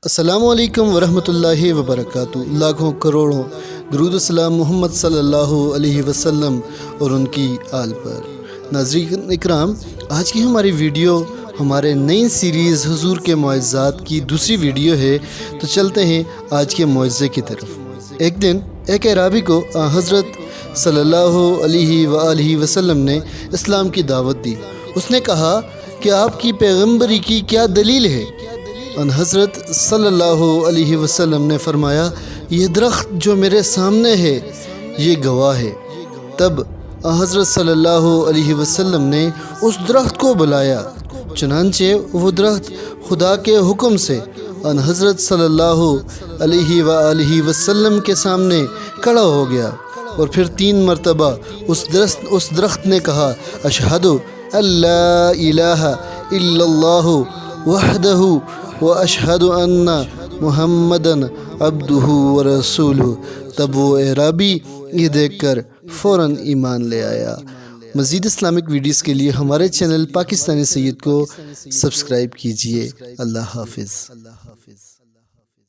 السلام علیکم ورحمۃ اللہ وبرکاتہ۔ لاکھوں کروڑوں درود و سلام محمد صلی اللہ علیہ وسلم اور ان کی آل پر۔ ناظرین اکرام، آج کی ہماری ویڈیو ہمارے نئی سیریز حضور کے معجزات کی دوسری ویڈیو ہے، تو چلتے ہیں آج کے معجزے کی طرف۔ ایک دن ایک اعرابی کو حضرت صلی اللہ علیہ وآلہ وسلم نے اسلام کی دعوت دی۔ اس نے کہا کہ آپ کی پیغمبری کی کیا دلیل ہے؟ حضرت صلی اللہ علیہ وسلم نے فرمایا، یہ درخت جو میرے سامنے ہے یہ گواہ ہے۔ تب حضرت صلی اللہ علیہ وسلم نے اس درخت کو بلایا، چنانچہ وہ درخت خدا کے حکم سے حضرت صلی اللہ علیہ وآلہ وسلم کے سامنے کھڑا ہو گیا، اور پھر 3 مرتبہ اس درخت نے کہا، اشہد اللہ الہ الا اللہ وحدہ واشہد ان محمدً عبدہ ورسولہ۔ تب وہ اعرابی یہ دیکھ کر فوراً ایمان لے آیا۔ مزید اسلامک ویڈیوز کے لیے ہمارے چینل پاکستانی سید کو سبسکرائب کیجیے۔ اللہ حافظ۔